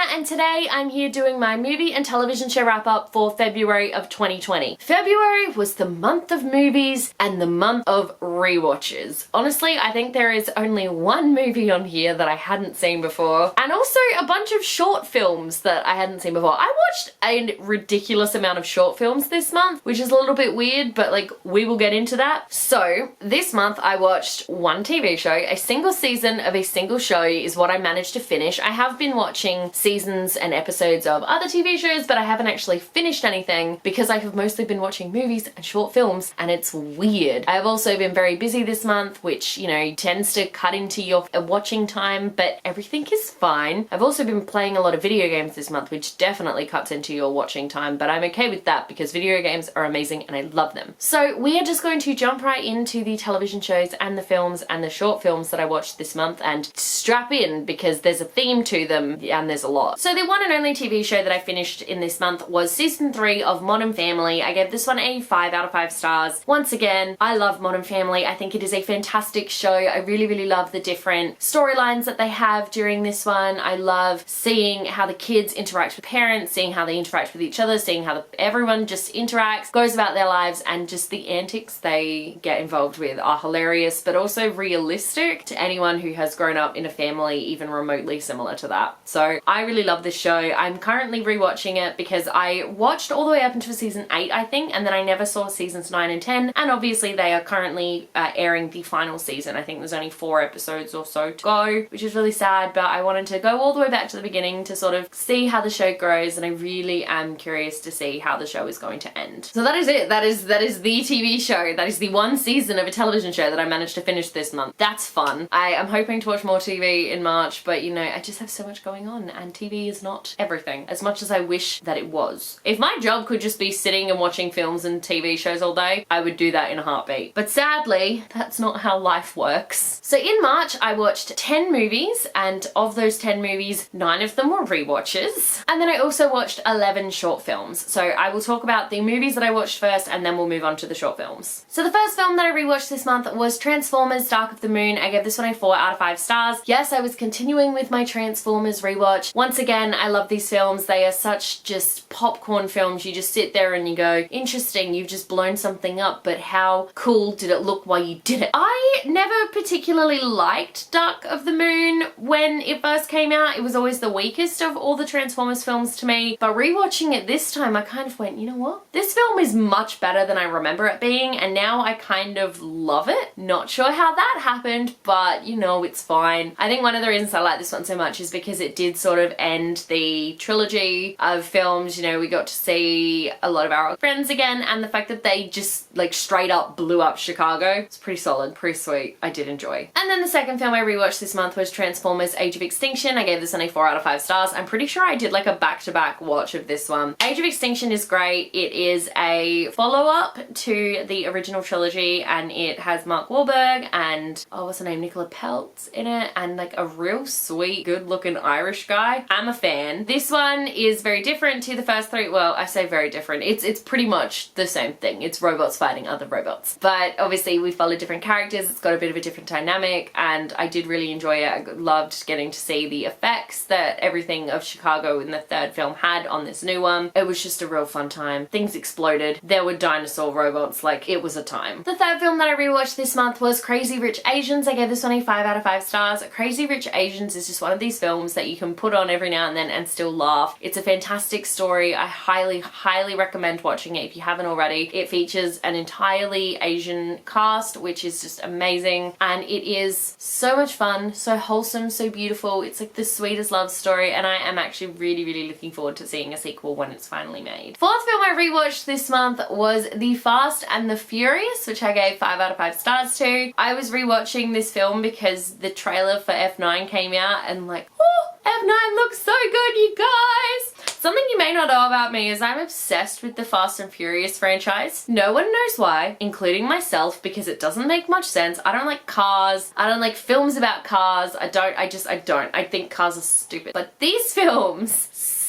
and today I'm here doing my movie and television show wrap up for February of 2020. February was the month of movies and the month of rewatches. Honestly, I think there is only one movie on here that I hadn't seen before, and also a bunch of short films that I hadn't seen before. I watched a ridiculous amount of short films this month, which is a little bit weird, but like, we will get into that. So this month I watched one TV show. A single season of a single show is what I managed to finish. I have been watching seasons and episodes of other TV shows, but I haven't actually finished anything because I have mostly been watching movies and short films, and it's weird. I've also been very busy this month, which, you know, tends to cut into your watching time, but everything is fine. I've also been playing a lot of video games this month, which definitely cuts into your watching time, but I'm okay with that because video games are amazing and I love them. So we are just going to jump right into the television shows and the films and the short films that I watched this month, and strap in because there's a theme to them and there's a lot. So the one and only TV show that I finished in this month was season 3 of Modern Family. I gave this one a 5 out of 5 stars. Once again, I love Modern Family. I think it is a fantastic show. I really love the different storylines that they have during this one. I love seeing how the kids interact with parents, seeing how they interact with each other, seeing how everyone just interacts, goes about their lives, and just the antics they get involved with are hilarious, but also realistic to anyone who has grown up in a family even remotely similar to that. So I really love this show. I'm currently rewatching it because I watched all the way up until season 8, I think, and then I never saw seasons 9 and 10, and obviously they are currently airing the final season. I think there's only 4 episodes or so to go, which is really sad, but I wanted to go all the way back to the beginning to sort of see how the show grows, and I really am curious to see how the show is going to end. So that is it. That is the TV show. That is the one season of a television show that I managed to finish this month. That's fun. I am hoping to watch more TV in March, but you know, I just have so much going on and TV is not everything, as much as I wish that it was. If my job could just be sitting and watching films and TV shows all day, I would do that in a heartbeat. But sadly, that's not how life works. So in March, I watched 10 movies, and of those 10 movies, 9 of them were rewatches. And then I also watched 11 short films. So I will talk about the movies that I watched first, and then we'll move on to the short films. So the first film that I rewatched this month was Transformers: Dark of the Moon. I gave this one a 4 out of 5 stars. Yes, I was continuing with my Transformers rewatch. Once again, I love these films. They are such just popcorn films. You just sit there and you go, interesting, you've just blown something up, but how cool did it look while you did it? I never particularly liked Dark of the Moon when it first came out. It was always the weakest of all the Transformers films to me, but rewatching it this time, I kind of went, you know what? This film is much better than I remember it being, and now I kind of love it. Not sure how that happened, but you know, it's fine. I think one of the reasons I like this one so much is because it did sort of end the trilogy of films. You know, we got to see a lot of our friends again, and the fact that they just like straight up blew up Chicago, it's pretty solid, pretty sweet. I did enjoy. And then the second film I rewatched this month was Transformers: Age of Extinction. I gave this one a 4 out of 5 stars. I'm pretty sure I did like a back-to-back watch of this one. Age of Extinction is great. It is a follow-up to the original trilogy, and it has Mark Wahlberg and, oh, what's her name, Nicola Peltz in it, and like a real sweet, good-looking Irish guy. I'm a fan. This one is very different to the first 3. Well, I say very different. It's pretty much the same thing. It's robots fighting other robots. But obviously we follow different characters. It's got a bit of a different dynamic, and I did really enjoy it. I loved getting to see the effects that everything of Chicago in the 3rd film had on this new one. It was just a real fun time. Things exploded. There were dinosaur robots. Like, it was a time. The 3rd film that I rewatched this month was Crazy Rich Asians. I gave this one a 5 out of 5 stars. Crazy Rich Asians is just one of these films that you can put on every now and then and still laugh. It's a fantastic story. I highly recommend watching it if you haven't already. It features an entirely Asian cast, which is just amazing, and it is so much fun, so wholesome, so beautiful. It's like the sweetest love story, and I am actually really looking forward to seeing a sequel when it's finally made. 4th film I rewatched this month was The Fast and the Furious, which I gave 5 out of 5 stars to. I was rewatching this film because the trailer for F9 came out, and like, oh, F9 looks so good, you guys! Something you may not know about me is I'm obsessed with the Fast and Furious franchise. No one knows why, including myself, because it doesn't make much sense. I don't like cars. I don't like films about cars. I don't. I think cars are stupid. But these films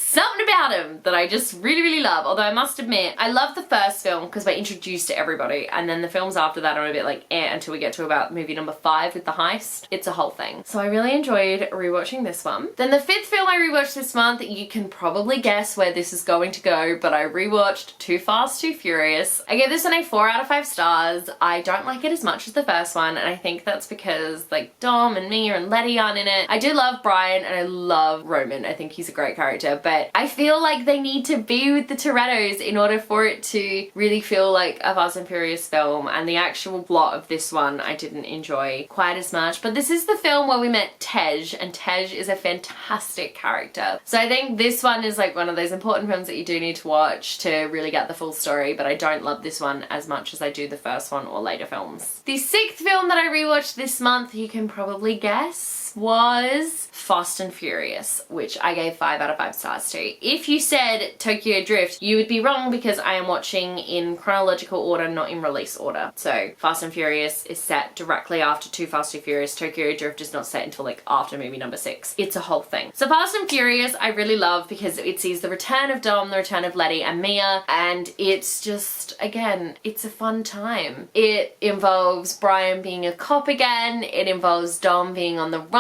something about him that I just really, really love. Although I must admit, I love the first film because we're introduced to everybody, and then the films after that are a bit like until we get to about movie number 5 with the heist. It's a whole thing. So I really enjoyed rewatching this one. Then the 5th film I rewatched this month, you can probably guess where this is going to go, but I rewatched Too Fast, Too Furious. I gave this one a 4 out of 5 stars. I don't like it as much as the first one, and I think that's because like Dom and Mia and Letty aren't in it. I do love Brian and I love Roman. I think he's a great character, but I feel like they need to be with the Torettos in order for it to really feel like a Fast and Furious film, and the actual plot of this one I didn't enjoy quite as much. But this is the film where we met Tej, and Tej is a fantastic character. So I think this one is like one of those important films that you do need to watch to really get the full story, but I don't love this one as much as I do the first one or later films. The 6th film that I rewatched this month, you can probably guess, was Fast and Furious, which I gave 5 out of 5 stars to. If you said Tokyo Drift, you would be wrong because I am watching in chronological order, not in release order. So Fast and Furious is set directly after Too Fast, Too Furious. Tokyo Drift is not set until like after movie number 6. It's a whole thing. So Fast and Furious I really love because it sees the return of Dom, the return of Letty and Mia, and it's just, again, it's a fun time. It involves Brian being a cop again, it involves Dom being on the run,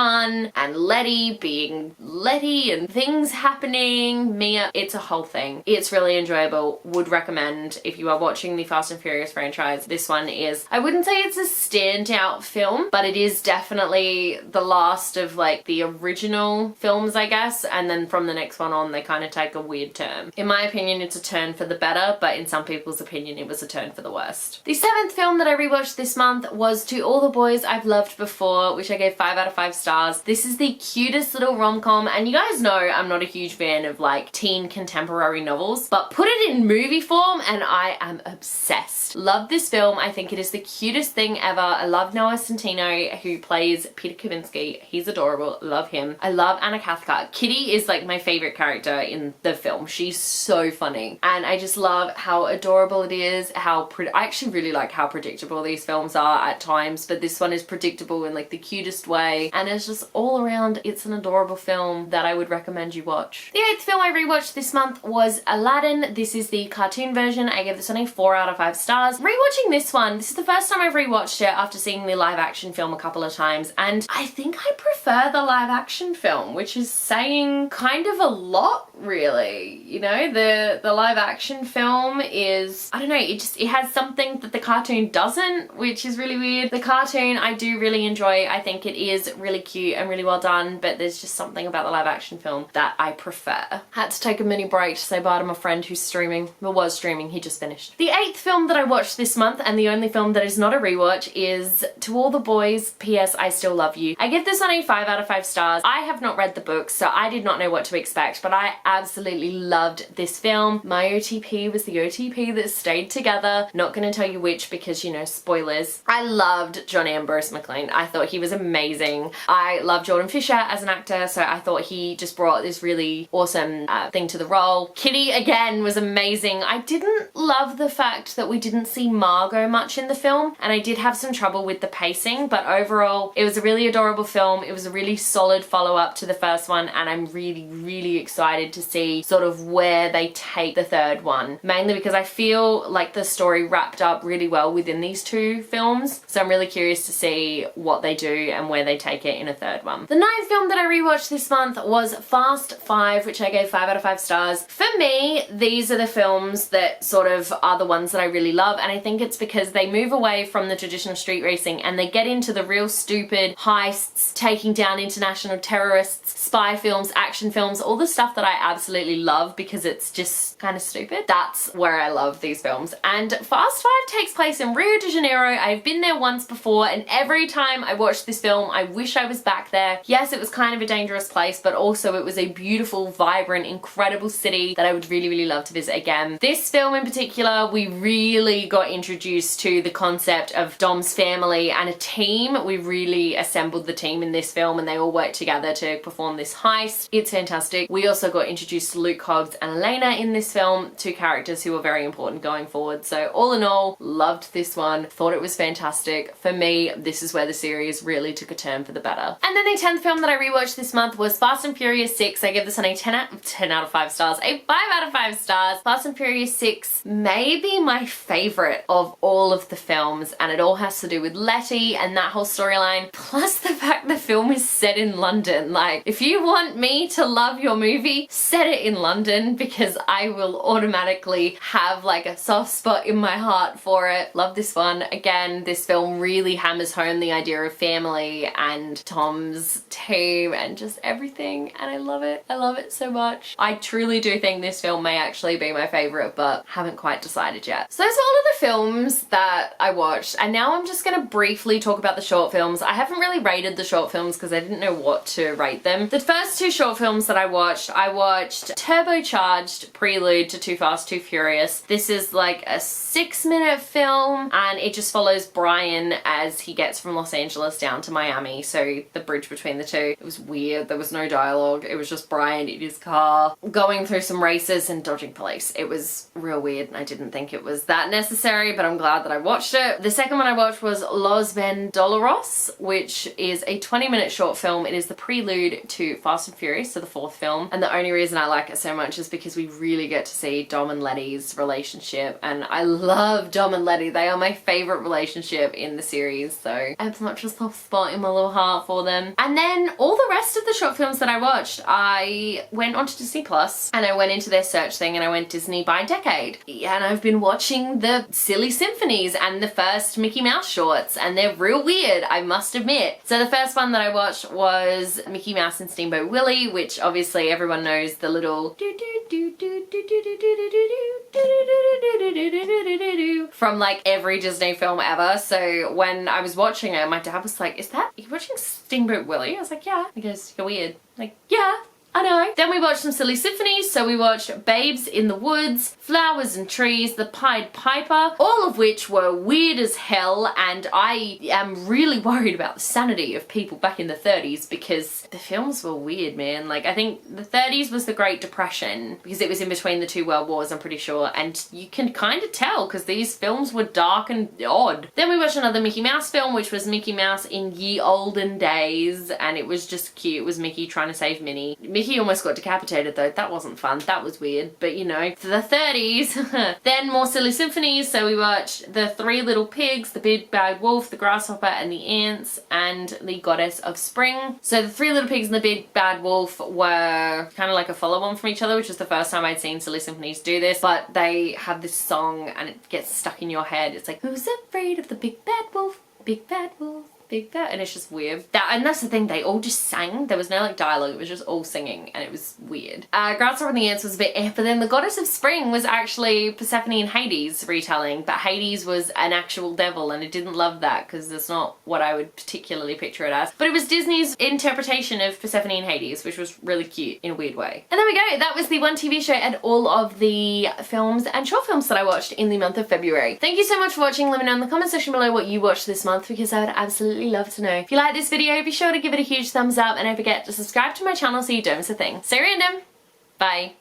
and Letty being Letty and things happening, Mia, it's a whole thing. It's really enjoyable. Would recommend if you are watching the Fast and Furious franchise. This one is, I wouldn't say it's a standout film, but it is definitely the last of like the original films, I guess, and then from the next one on they kind of take a weird turn. In my opinion, it's a turn for the better, but in some people's opinion it was a turn for the worst. The 7th film that I rewatched this month was To All the Boys I've Loved Before, which I gave 5 out of 5 stars. This is the cutest little rom-com, and you guys know I'm not a huge fan of like teen contemporary novels, but put it in movie form and I am obsessed. Love this film. I think it is the cutest thing ever. I love Noah Centineo, who plays Peter Kavinsky. He's adorable. Love him. I love Anna Cathcart. Kitty is like my favorite character in the film. She's so funny, and I just love how adorable it is. I actually really like how predictable these films are at times, but this one is predictable in like the cutest way, and it's just all around, it's an adorable film that I would recommend you watch. The 8th film I rewatched this month was Aladdin. This is the cartoon version. I gave this one a 4 out of 5 stars. Rewatching this one, this is the first time I've rewatched it after seeing the live action film a couple of times, and I think I prefer the live action film, which is saying kind of a lot, really. You know, the live action film is, I don't know, it has something that the cartoon doesn't, which is really weird. The cartoon I do really enjoy. I think it is really cute and really well done, but there's just something about the live action film that I prefer. Had to take a mini break to say bye to my friend who's streaming. Well, was streaming, he just finished. The 8th film that I watched this month, and the only film that is not a rewatch, is To All the Boys, P.S. I Still Love You. I give this one a 5 out of 5 stars. I have not read the book, so I did not know what to expect, but I absolutely loved this film. My OTP was the OTP that stayed together. Not gonna tell you which because, you know, spoilers. I loved John Ambrose McLean. I thought he was amazing. I love Jordan Fisher as an actor, so I thought he just brought this really awesome thing to the role. Kitty, again, was amazing. I didn't love the fact that we didn't see Margot much in the film, and I did have some trouble with the pacing, but overall, it was a really adorable film. It was a really solid follow-up to the first one, and I'm really, really excited to see sort of where they take the third one, mainly because I feel like the story wrapped up really well within these two films, so I'm really curious to see what they do and where they take it in a third one. The 9th film that I rewatched this month was Fast 5, which I gave 5 out of 5 stars. For me, these are the films that sort of are the ones that I really love, and I think it's because they move away from the traditional street racing and they get into the real stupid heists, taking down international terrorists, spy films, action films, all the stuff that I absolutely love because it's just kind of stupid. That's where I love these films. And Fast 5 takes place in Rio de Janeiro. I've been there once before, and every time I watch this film, I wish I was back there. Yes, it was kind of a dangerous place, but also it was a beautiful, vibrant, incredible city that I would really, really love to visit again. This film in particular, we really got introduced to the concept of Dom's family and a team. We really assembled the team in this film and they all worked together to perform this heist. It's fantastic. We also got introduced to Luke Hobbs and Elena in this film, two characters who were very important going forward. So all in all, loved this one. Thought it was fantastic. For me, this is where the series really took a turn for the better. later. And then the 10th film that I rewatched this month was Fast and Furious 6. I gave this one a 10 out of 5 stars, a 5 out of 5 stars. Fast and Furious 6 may be my favorite of all of the films, and it all has to do with Letty and that whole storyline, plus the fact the film is set in London. Like, if you want me to love your movie, set it in London, because I will automatically have like a soft spot in my heart for it. Love this one. Again, this film really hammers home the idea of family and Tom's team and just everything, and I love it. I love it so much. I truly do think this film may actually be my favorite, but haven't quite decided yet. So those are all of the films that I watched, and now I'm just gonna briefly talk about the short films. I haven't really rated the short films because I didn't know what to rate them. The first two short films that I watched Turbocharged Prelude to Too Fast, Too Furious. This is like a 6-minute film, and it just follows Brian as he gets from Los Angeles down to Miami, so the bridge between the two. It was weird. There was no dialogue. It was just Brian in his car going through some races and dodging police. It was real weird, and I didn't think it was that necessary, but I'm glad that I watched it. The second one I watched was Los Vendoleros, which is a 20-minute short film. It is the prelude to Fast and Furious, so the 4th film, and the only reason I like it so much is because we really get to see Dom and Letty's relationship, and I love Dom and Letty. They are my favorite relationship in the series, so I have such a soft spot in my little heart for them. And then all the rest of the short films that I watched, I went onto Disney Plus and I went into their search thing and I went Disney by decade. And I've been watching the Silly Symphonies and the first Mickey Mouse shorts, and they're real weird, I must admit. So the first one that I watched was Mickey Mouse and Steamboat Willie, which obviously everyone knows the little from like every Disney film ever. So when I was watching it, my dad was like, are you watching Steamboat Willie? I was like, yeah. He goes, you're weird. I'm like, yeah, I know. Then we watched some Silly Symphonies. So we watched Babes in the Woods, Flowers and Trees, The Pied Piper, all of which were weird as hell, and I am really worried about the sanity of people back in the 30s because the films were weird, man. Like, I think the 30s was the Great Depression because it was in between the 2 world wars, I'm pretty sure, and you can kind of tell because these films were dark and odd. Then we watched another Mickey Mouse film, which was Mickey Mouse in Ye Olden Days, and it was just cute. It was Mickey trying to save Minnie. Mickey almost got decapitated though. That wasn't fun. That was weird, but you know, for the 30s. Then more Silly Symphonies, so we watched The 3 Little Pigs, The Big Bad Wolf, The Grasshopper and the Ants, and The Goddess of Spring. So The 3 Little Pigs and The Big Bad Wolf were kind of like a follow-on from each other, which was the first time I'd seen Silly Symphonies do this, but they have this song and it gets stuck in your head. It's like, who's afraid of the big bad wolf? Big bad wolf. Big Bad, and it's just weird. And that's the thing, they all just sang. There was no like dialogue, it was just all singing, and it was weird. Grasshopper and the Ants was a bit but then The Goddess of Spring was actually Persephone and Hades retelling, but Hades was an actual devil, and I didn't love that because that's not what I would particularly picture it as. But it was Disney's interpretation of Persephone and Hades, which was really cute in a weird way. And there we go, that was the one TV show and all of the films and short films that I watched in the month of February. Thank you so much for watching. Let me know in the comment section below what you watched this month because I would absolutely love to know. If you like this video, be sure to give it a huge thumbs up and don't forget to subscribe to my channel so you don't miss a thing. Stay random! Bye!